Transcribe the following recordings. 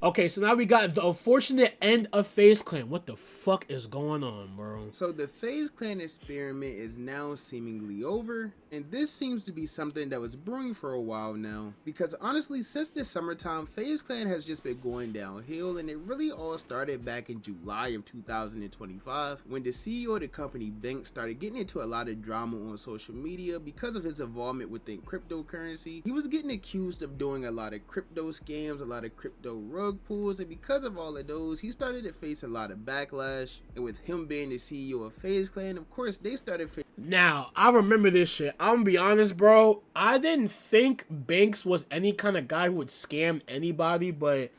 Okay, so now we got the unfortunate end of FaZe Clan. What the fuck is going on, bro? So the FaZe Clan experiment is now seemingly over, and this seems to be something that was brewing for a while now, because honestly, since the summertime, FaZe Clan has just been going downhill, and it really all started back in July of 2025, when the CEO of the company, Banks, started getting into a lot of drama on social media because of his involvement within cryptocurrency. He was getting accused of doing a lot of crypto scams, a lot of crypto rug pulls, and because of all of those, he started to face a lot of backlash. And with him being the CEO of FaZe Clan, of course, they started Now, I remember this shit. I'm gonna be honest, bro. I didn't think Banks was any kind of guy who would scam anybody, but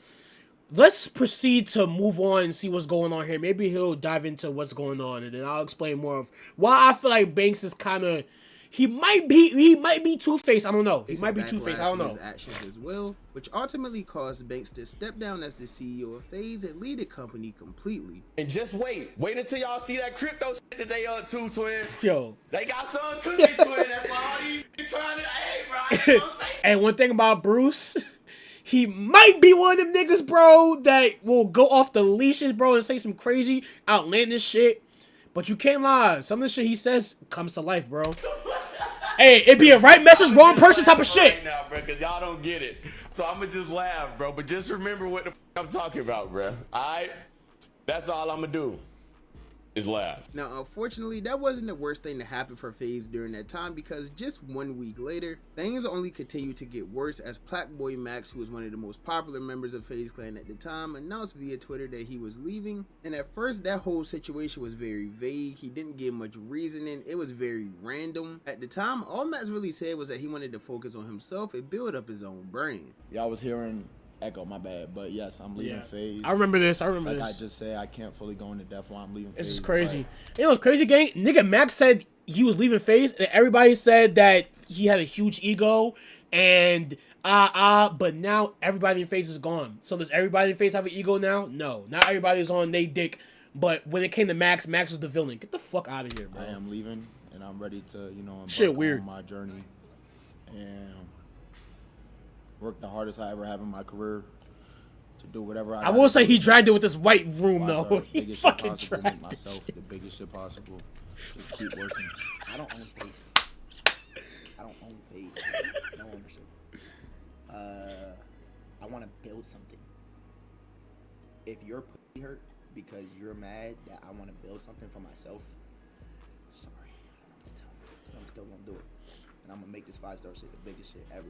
let's proceed to move on and see what's going on here. Maybe he'll dive into what's going on, and then I'll explain more of why I feel like Banks is kind of... He might be Two-Faced. I don't know. He might be Two-Faced. I don't know. His actions as well, which ultimately caused Banks to step down as the CEO of FaZe and lead the company completely. And just wait until y'all see that crypto shit that they up to, twin. Yo, they got some cooking, twin. That's why all you trying to, hey, bro. And one thing about Bruce, he might be one of them niggas, bro, that will go off the leashes, bro, and say some crazy, outlandish shit. But you can't lie. Some of the shit he says comes to life, bro. Hey, it be a right message, wrong person type of shit. Right now, bro, because y'all don't get it. So I'm going to just laugh, bro. But just remember what the I'm talking about, bro. All right? That's all I'm going to do. Is laugh. Now, unfortunately, that wasn't the worst thing to happen for FaZe during that time, because just 1 week later, things only continued to get worse as Blackboy Max, who was one of the most popular members of FaZe Clan at the time, announced via Twitter that he was leaving. And at first, that whole situation was very vague. He didn't give much reasoning. It was very random. At the time, all Max really said was that he wanted to focus on himself and build up his own brand. Y'all was hearing Echo, my bad, but yes, I'm leaving FaZe. I remember this. Like I just said, I can't fully go into depth while I'm leaving FaZe. This is crazy. You know what's crazy, gang? Nigga Max said he was leaving FaZe, and everybody said that he had a huge ego, and but now everybody in FaZe is gone. So does everybody in FaZe have an ego now? No. Not everybody's on they dick, but when it came to Max, Max was the villain. Get the fuck out of here, bro. I am leaving, and I'm ready to, shit weird. On my journey, and work the hardest I ever have in my career to do whatever I will say he dragged it with this white room, though. He fucking dragged dragged myself the biggest shit possible. Just keep working. I don't own FaZe. I don't own FaZe. No ownership. I want to build something. If you're pussy hurt because you're mad that I want to build something for myself, sorry. I don't know what to tell you. But I'm still going to do it. And I'm going to make this 5-star shit the biggest shit ever.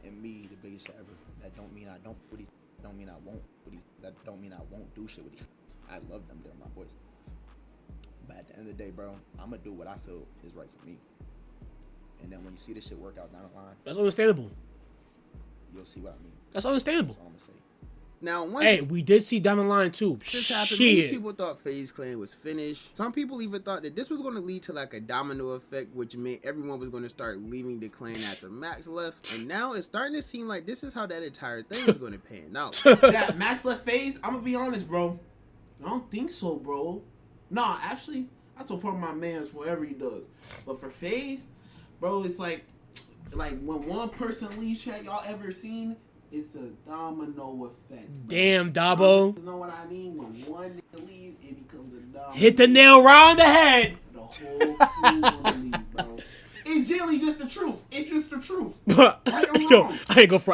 And me, the biggest shit ever. That don't mean I don't with these. Don't mean I won't with these. That don't mean I won't do shit with these. I love them. They're my boys. But at the end of the day, bro, I'm gonna do what I feel is right for me. And then when you see this shit work out down the line, that's understandable. You'll see what I mean. That's understandable. That's all I'm gonna say. Now, hey, we did see down the line too. This happened. Many people thought FaZe Clan was finished. Some people even thought that this was going to lead to like a domino effect, which meant everyone was going to start leaving the clan after Max left. And now it's starting to seem like this is how that entire thing is going to pan out. That Max left FaZe, I'm gonna be honest, bro. I don't think so, bro. Nah, actually, I support my man's whatever he does. But for FaZe, bro, it's like when one person leaves, chat, y'all ever seen? It's a domino effect. Bro. Damn, Dabo. You know what I mean? When one nigga leaves, it becomes a domino. Hit the nail right on the head. The whole crew gonna leave, bro. It's generally just the truth. It's just the truth. Right or yo, wrong.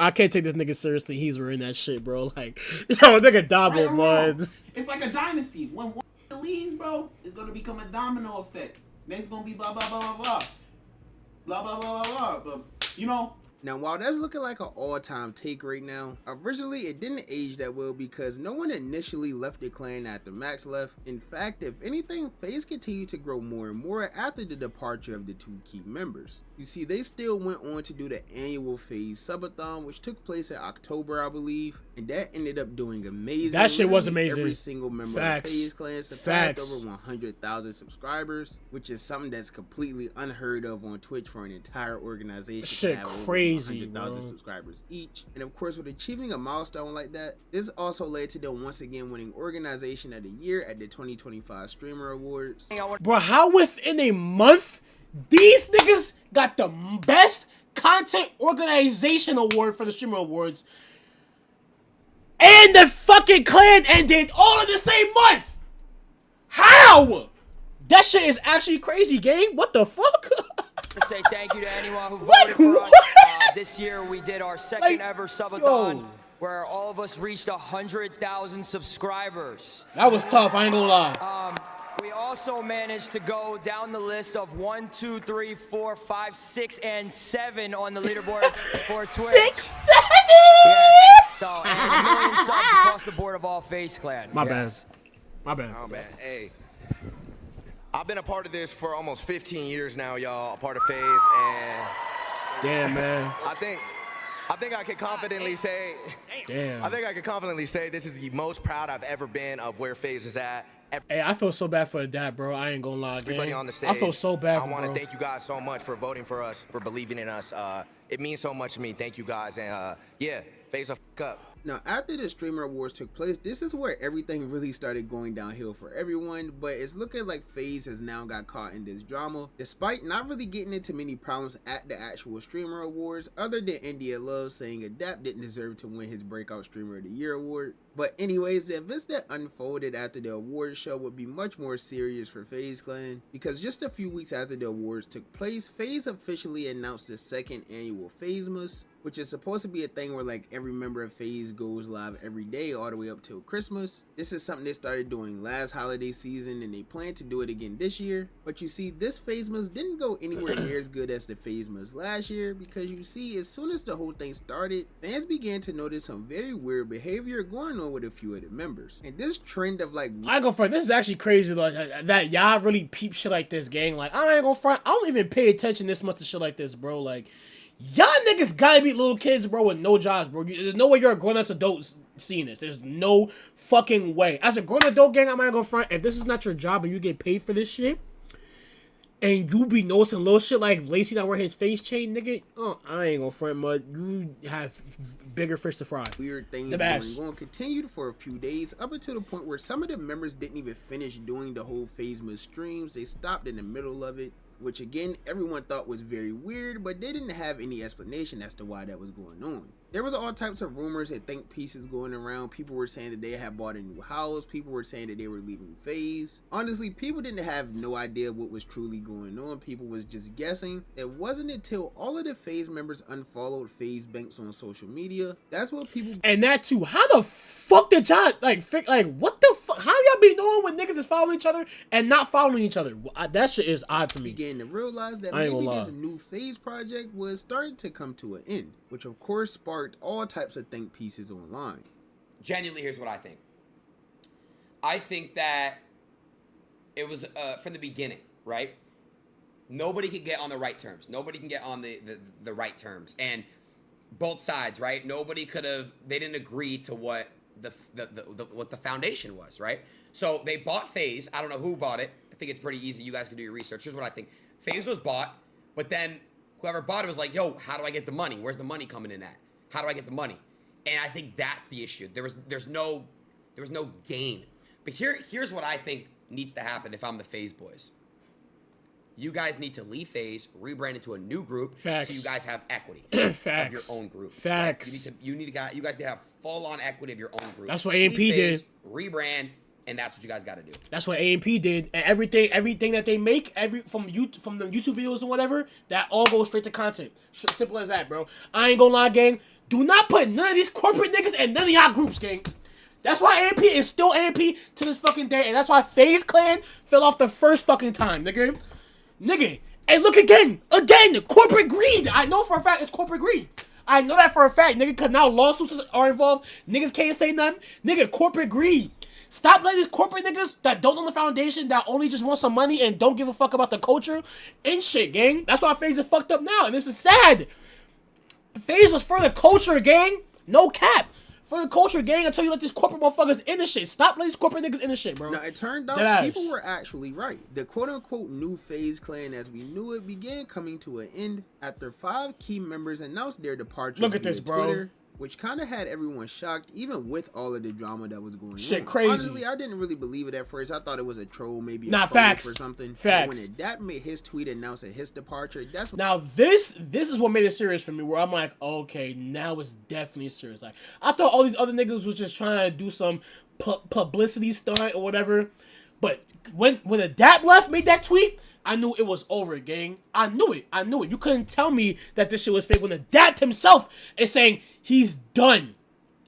I can't take this nigga seriously. He's wearing that shit, bro. Like, yo, nigga Dabo, Right man. It's like a dynasty. When one nigga leaves, bro, it's gonna become a domino effect. Next gonna be blah blah blah blah blah. Blah blah blah blah blah. But you know. Now, while that's looking like an all-time take right now, originally it didn't age that well because no one initially left the clan after Max left. In fact, if anything, FaZe continued to grow more and more after the departure of the two key members. You see, they still went on to do the annual FaZe Subathon, which took place in October, I believe, and that ended up doing amazing. That shit was amazing. Every single member of FaZe clan surpassed over 100,000 subscribers, which is something that's completely unheard of on Twitch for an entire organization. Shit, crazy. 100,000 subscribers each. And of course, with achieving a milestone like that, this also led to them once again winning Organization of the Year at the 2025 Streamer Awards. Bro, how within a month these niggas got the best Content Organization Award for the Streamer Awards. And the fucking clan ended all in the same month. How? That shit is actually crazy, gang. What the fuck? To say thank you to anyone who Like, voted for us. what? This year we did our second Like, ever subathon, yo. where all of us reached 100,000 subscribers. That was tough. I ain't gonna lie. We also managed to go down the list of 1, 2, 3, 4, 5, 6, and 7 on the leaderboard for Twitch. 6, 7. Yeah. So, and a million subs across the board of all FaZe Clan. My Yes. bad. My bad. Oh man, hey. I've been a part of this for almost 15 years now, y'all. A part of FaZe, and Damn, man. I think I can confidently say. Damn. I think I can confidently say this is the most proud I've ever been of where FaZe is at. Hey, I feel so bad for that, bro. I ain't gonna lie, gang. Everybody on the stage. I feel so bad I for want to bro. thank you guys so much for voting for us, for believing in us. It means so much to me. Thank you guys, and yeah, FaZe up. Now, after the Streamer Awards took place, this is where everything really started going downhill for everyone, but it's looking like FaZe has now got caught in this drama, despite not really getting into many problems at the actual Streamer Awards, other than India Love saying Adapt didn't deserve to win his Breakout Streamer of the Year award. But anyways, the events that unfolded after the awards show would be much more serious for FaZe Clan, because just a few weeks after the awards took place, FaZe officially announced the second annual FaZemas, which is supposed to be a thing where like every member of FaZe goes live every day all the way up till Christmas. This is something they started doing last holiday season and they plan to do it again this year. But you see, this FaZemas didn't go anywhere near as good as the FaZemas last year, because you see, as soon as the whole thing started, fans began to notice some very weird behavior going on with a few of the members. And this trend of like, I ain't gonna front. This is actually crazy, like that y'all really peep shit like this, gang. Like, I ain't gonna front. I don't even pay attention this much to shit like this, bro. Like, y'all niggas gotta be little kids, bro, with no jobs, bro. There's no way you're a grown-ass adult seeing this. There's no fucking way. As a grown adult, gang, I'm not gonna front. If this is not your job and you get paid for this shit, and you be noticing little shit like Lacey not wearing his face chain, nigga, oh, I ain't gonna front, but you have bigger fish to fry. weird things The best. going on continued for a few days, up until the point where some of the members didn't even finish doing the whole FaZemas streams. They stopped in the middle of it, which again everyone thought was very weird, but they didn't have any explanation as to why that was going on. There was all types of rumors and think pieces going around. People were saying that they had bought a new house. People were saying that they were leaving FaZe. Honestly, people didn't have no idea what was truly going on. People was just guessing. It wasn't until all of the FaZe members unfollowed FaZe Banks on social media. That's what people And that too. How the fuck did y'all like what the fuck? How y'all be knowing when niggas is following each other and not following each other? That shit is odd to me. began to realize that I ain't maybe gonna this lie. new FaZe project was starting to come to an end, which of course sparked all types of think pieces online. Genuinely, here's what I think. I think that it was from the beginning, right? Nobody could get on the right terms. Nobody can get on the right terms, and both sides, right? Nobody could have. They didn't agree to what what the foundation was, right? So they bought FaZe. I don't know who bought it. I think it's pretty easy. You guys can do your research. Here's what I think. FaZe was bought, but then whoever bought it was like, "Yo, how do I get the money? Where's the money coming in at? How do I get the money?" And I think that's the issue. There was no gain. But here's what I think needs to happen if I'm the FaZe boys. You guys need to leave FaZe, rebrand into a new group, Facts. so you guys have equity Facts. of your own group. Facts. Right? You guys need to have full on equity of your own group. That's what Leave AMP FaZe, did. Rebrand, and that's what you guys got to do. That's what AMP did, and everything that they make, from the YouTube videos and whatever, that all goes straight to content. Simple as that, bro. I ain't gonna lie, gang. Do not put none of these corporate niggas in none of y'all groups, gang. That's why AMP is still AMP to this fucking day, and that's why FaZe Clan fell off the first fucking time, nigga. And look again, corporate greed. I know for a fact it's corporate greed. I know that for a fact, nigga, because now lawsuits are involved. Niggas can't say nothing. Nigga, corporate greed. Stop letting these corporate niggas that don't know the foundation, that only just want some money and don't give a fuck about the culture and shit, gang. That's why FaZe is fucked up now, and this is sad. FaZe was for the culture, gang. No cap. For the culture, gang, until you let these corporate motherfuckers in the shit. Stop letting these corporate niggas in the shit, bro. Now, it turned out Deadass. people were actually right. The quote-unquote new FaZe Clan as we knew it began coming to an end after 5 key members announced their departure Look at via this, bro. Twitter, which kind of had everyone shocked, even with all of the drama that was going Shit on. crazy. Honestly, I didn't really believe it at first. I thought it was a troll, maybe a Nah, troll facts. or something. Facts. But when Adapt made his tweet announcing his departure, that's when Now this is what made it serious for me. Where I'm like, okay, now it's definitely serious. Like I thought all these other niggas was just trying to do some publicity stunt or whatever, but when Adapt left made that tweet, I knew it was over, gang. I knew it. You couldn't tell me that this shit was fake when Adapt himself is saying he's done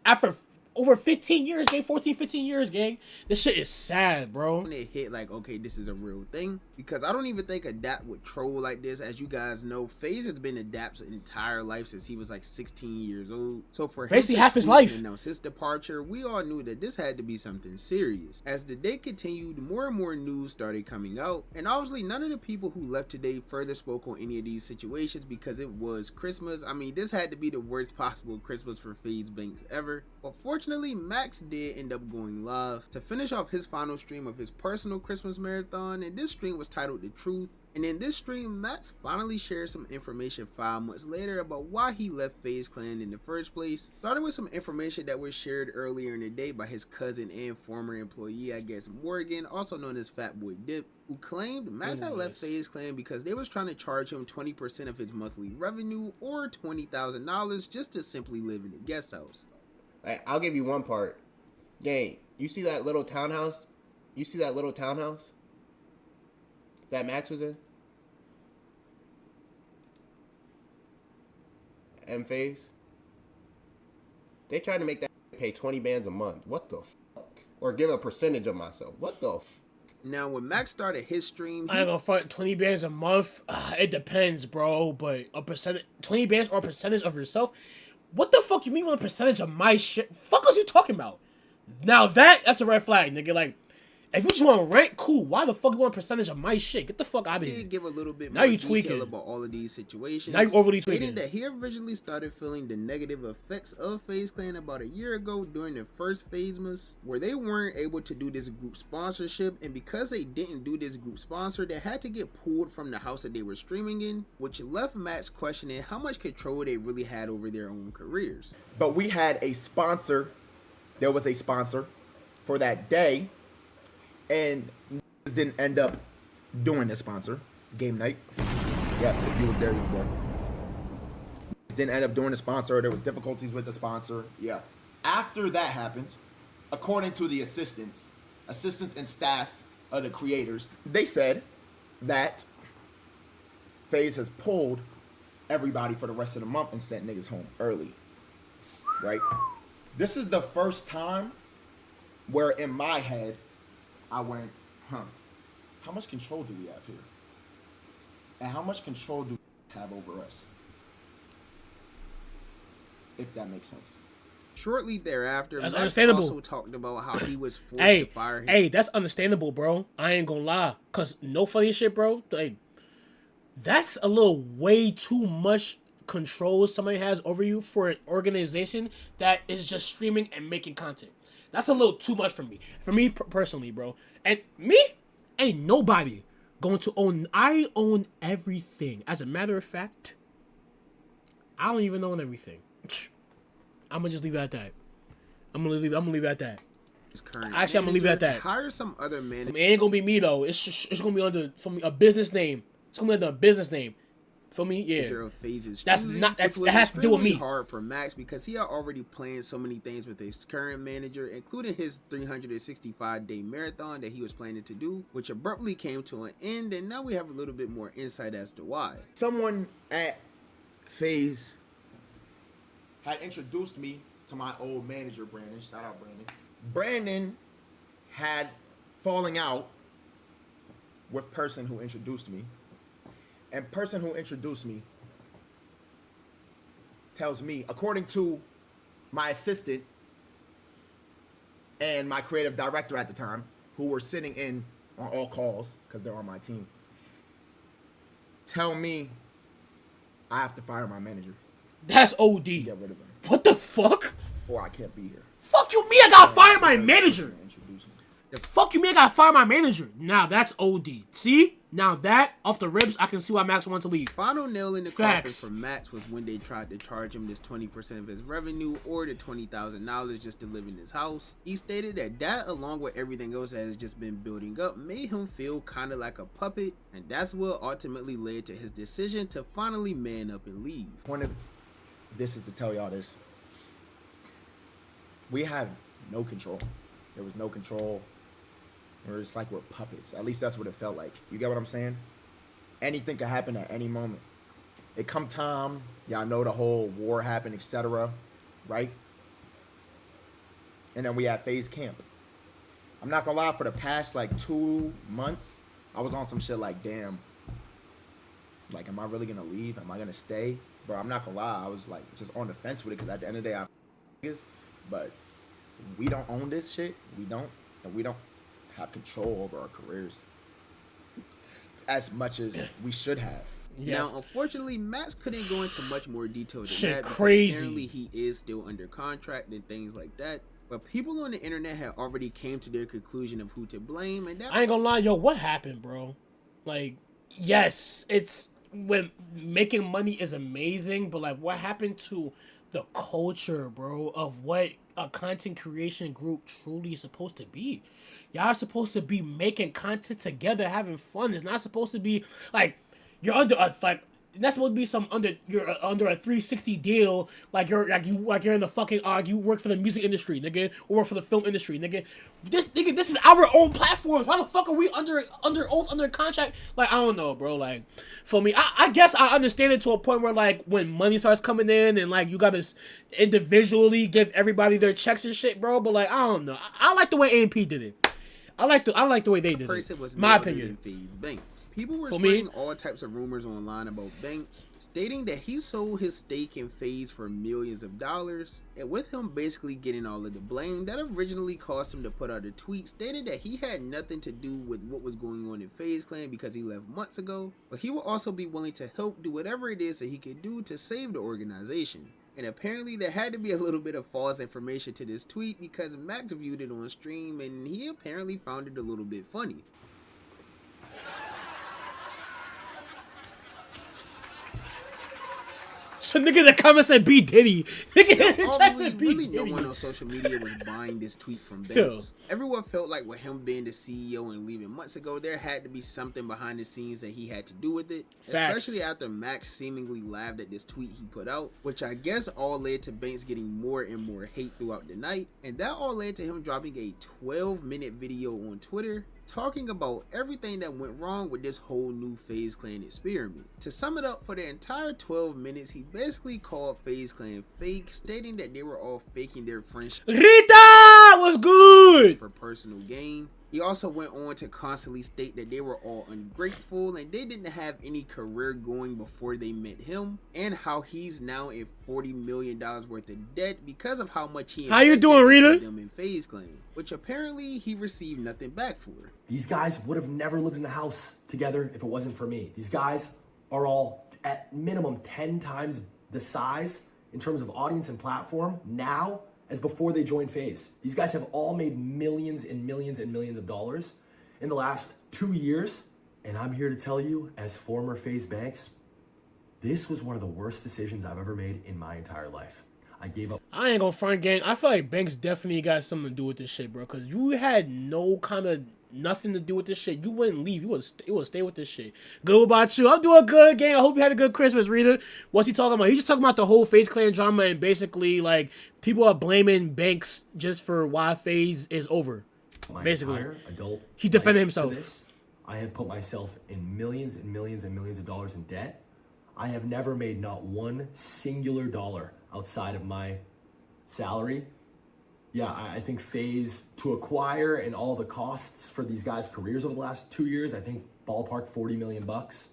after over 15 years, gang. 14, 15 years, gang. This shit is sad, bro. it hit like, okay, this is a real thing, because I don't even think Adapt would troll like this. As you guys know, FaZe has been Adapt's entire life since he was like 16 years old. So for him Basically to half his tweet life. and announce his departure, we all knew that this had to be something serious. As the day continued, more and more news started coming out, and obviously none of the people who left today further spoke on any of these situations because it was Christmas. I mean, this had to be the worst possible Christmas for FaZe Banks ever. But fortunately, Max did end up going live to finish off his final stream of his personal Christmas marathon, and this stream was titled The Truth. And in this stream, Max finally shared some information 5 months later about why he left FaZe Clan in the first place. Starting with some information that was shared earlier in the day by his cousin and former employee, I guess Morgan, also known as Fatboy Dip, who claimed Max had left FaZe Clan because they was trying to charge him 20% of his monthly revenue, or $20,000, just to simply live in the guest house. Like, I'll give you one part. Gang, you see that little townhouse? That Max was in? And FaZe? They tried to make that pay 20 bands a month. What the fuck? Or give a percentage of myself. What the fuck? Now, when Max started his stream, I ain't gonna front 20 bands a month. It depends, bro. But a percentage, 20 bands or a percentage of yourself. What the fuck you mean with a percentage of my shit? Fuck was you talking about? Now that's a red flag, nigga. Like, if you just want to rent, cool. Why the fuck you want a percentage of my shit? Get the fuck out of he here. did give a little bit Now more you detail tweaking. about all of these situations. Now you overly stating tweaking. that he originally started feeling the negative effects of FaZe Clan about a year ago during the first FaZemas, where they weren't able to do this group sponsorship, and because they didn't do this group sponsor, they had to get pulled from the house that they were streaming in, which left Max questioning how much control they really had over their own careers. But we had a sponsor. There was a sponsor for that day, and didn't end up doing the sponsor. Game night. Yes, if you was there, you was there. Didn't end up doing the sponsor. There was difficulties with the sponsor. Yeah. After that happened, according to the assistants and staff of the creators, they said that FaZe has pulled everybody for the rest of the month and sent niggas home early. Right? This is the first time where in my head I went, how much control do we have here? And how much control do we have over us? If that makes sense. Shortly thereafter, That's Max understandable. also talked about how he was forced Hey, to fire him. hey, that's understandable, bro. I ain't gonna lie. Cause no funny shit, bro. Like, that's a little way too much control somebody has over you for an organization that is just streaming and making content. That's a little too much for me. For me personally, bro. And me, ain't nobody going to own. I own everything. As a matter of fact, I don't even own everything. I'm gonna just leave it at that. I'm gonna leave it at that. His current Actually, I'm gonna leave it at manager, that. hire some other manager. It ain't gonna be me though. It's gonna be under from a business name. It's gonna be under a business name. For me, yeah. Of FaZe's That's choosing, not- that's- which was that has to do with extremely me. hard for Max because he had already planned so many things with his current manager, including his 365-day marathon that he was planning to do, which abruptly came to an end, and now we have a little bit more insight as to why. Someone at FaZe had introduced me to my old manager, Brandon. Shout out, Brandon. Brandon had falling out with person who introduced me. And person who introduced me tells me, according to my assistant and my creative director at the time, who were sitting in on all calls because they're on my team, tell me I have to fire my manager. That's OD. Get rid of him. What the fuck? Or I can't be here. Fuck you, me. I gotta fire my manager. Introduce me. Fuck you, man, I gotta fire my manager. Now that's OD. See? Now that, off the ribs, I can see why Max wants to leave. Final nail in the Facts. coffin for Max was when they tried to charge him this 20% of his revenue or the $20,000 just to live in his house. He stated that along with everything else that has just been building up, made him feel kind of like a puppet, and that's what ultimately led to his decision to finally man up and leave. Point of this is to tell y'all this. We have no control. There was no control. It's like we're puppets. At least that's what it felt like. You get what I'm saying? Anything could happen at any moment. It come time, y'all know the whole war happened, etc. Right? And then we had FAZE camp. I'm not gonna lie, for the past like 2 months, I was on some shit like, damn. Like, am I really gonna leave? Am I gonna stay? Bro, I'm not gonna lie, I was like just on the fence with it, because at the end of the day, but we don't own this shit. We don't. And we don't have control over our careers as much as we should have. Yeah. Now, unfortunately, Max couldn't go into much more detail than Shit that. Because crazy. apparently, he is still under contract and things like that. But people on the internet had already came to their conclusion of who to blame, and that I ain't gonna lie, yo, what happened, bro? Like, yes, it's when making money is amazing, but like, what happened to the culture, bro, of what a content creation group truly is supposed to be? Y'all are supposed to be making content together, having fun. It's not supposed to be like you're under a that's supposed to be you're under a 360 deal, like you're in the fucking you work for the music industry, nigga, or work for the film industry, nigga. This is our own platforms. Why the fuck are we under oath, under contract? Like, I don't know, bro. Like, for me, I guess I understand it to a point where like when money starts coming in and like you gotta individually give everybody their checks and shit, bro. But like, I don't know. I like the way AMP did it. I like the way they did person it. was My no other opinion. than FAZE Banks. People were For me- spreading all types of rumors online about Banks, stating that he sold his stake in FAZE for millions of dollars, and with him basically getting all of the blame, that originally caused him to put out a tweet stating that he had nothing to do with what was going on in FaZe Clan because he left months ago, but he will also be willing to help do whatever it is that he could do to save the organization. And apparently there had to be a little bit of false information to this tweet because Max viewed it on stream and he apparently found it a little bit funny. So nigga in the comments said B Diddy. Nigga in the chat Obviously, said B really no Diddy. one on social media was buying this tweet from Banks. Everyone felt like with him being the CEO and leaving months ago, there had to be something behind the scenes that he had to do with it. Facts. Especially after Max seemingly laughed at this tweet he put out, which I guess all led to Banks getting more and more hate throughout the night. And that all led to him dropping a 12-minute video on Twitter talking about everything that went wrong with this whole new FaZe Clan experiment. To sum it up, for the entire 12 minutes, he basically called FaZe Clan fake, stating that they were all faking their friendship Rita was good. for personal gain. He also went on to constantly state that they were all ungrateful and they didn't have any career going before they met him, and how he's now in $40 million worth of debt because of how much he How you invested doing, into Rita? them in FaZe Clan, which apparently he received nothing back for. These guys would have never lived in a house together if it wasn't for me. These guys are all at minimum 10 times the size in terms of audience and platform now as before they joined FaZe. These guys have all made millions and millions and millions of dollars in the last 2 years. And I'm here to tell you, as former FaZe Banks, this was one of the worst decisions I've ever made in my entire life. I gave up. I ain't gonna front, gang. I feel like Banks definitely got something to do with this shit, bro. Cause you had no kind of nothing to do with this shit. You wouldn't leave. You would stay with this shit. Good about you. I'm doing good, gang. I hope you had a good Christmas, Rita. What's he talking about? He's just talking about the whole FaZe Clan drama and basically like people are blaming Banks just for why FaZe is over. My Basically, entire adult he defended life to himself. this. I have put myself in millions and millions and millions of dollars in debt. I have never made not one singular dollar outside of my salary. Yeah, I think FaZe to acquire and all the costs for these guys' careers over the last 2 years, I think ballpark $40 million bucks.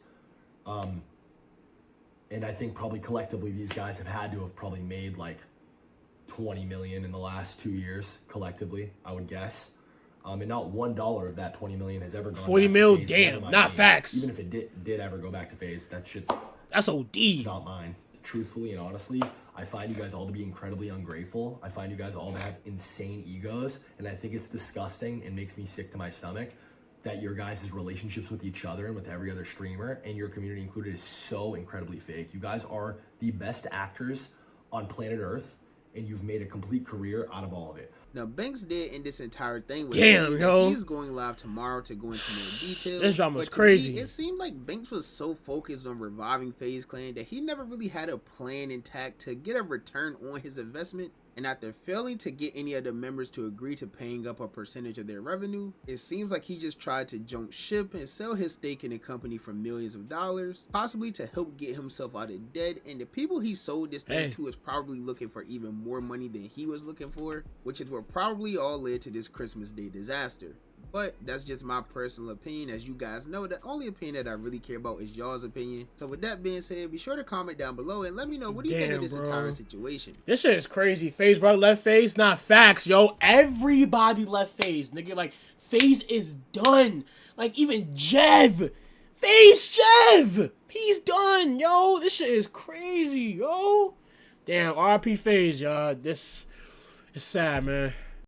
And I think probably collectively these guys have had to have probably made like 20 million in the last 2 years collectively, I would guess. And not $1 of that 20 million has ever gone 40 back mil, to FaZe. damn, Never mind not me. facts. Even if it did ever go back to FaZe, that shit That's OD. not mine. truthfully and honestly, I find you guys all to be incredibly ungrateful. I find you guys all to have insane egos, and I think it's disgusting and makes me sick to my stomach that your guys' relationships with each other and with every other streamer, and your community included, is so incredibly fake. You guys are the best actors on planet Earth, and you've made a complete career out of all of it. Now, Banks did end this entire thing with Damn, saying yo. that he's going live tomorrow to go into more details. This drama was but to me, crazy. it seemed like Banks was so focused on reviving FaZe Clan that he never really had a plan intact to get a return on his investment. And after failing to get any of the members to agree to paying up a percentage of their revenue, it seems like he just tried to jump ship and sell his stake in the company for millions of dollars, possibly to help get himself out of debt. And the people he sold this thing to is probably looking for even more money than he was looking for, which is what probably all led to this Christmas Day disaster. But that's just my personal opinion. As you guys know, the only opinion that I really care about is y'all's opinion. So with that being said, be sure to comment down below and let me know, what do you think of this entire situation? This shit is crazy. FaZe right, left FaZe, not facts, yo. Everybody left FaZe, nigga. Like, FaZe is done. Like, even Jev. FaZe Jev. He's done, yo. This shit is crazy, yo. Damn, RP FaZe, y'all. This is sad, man.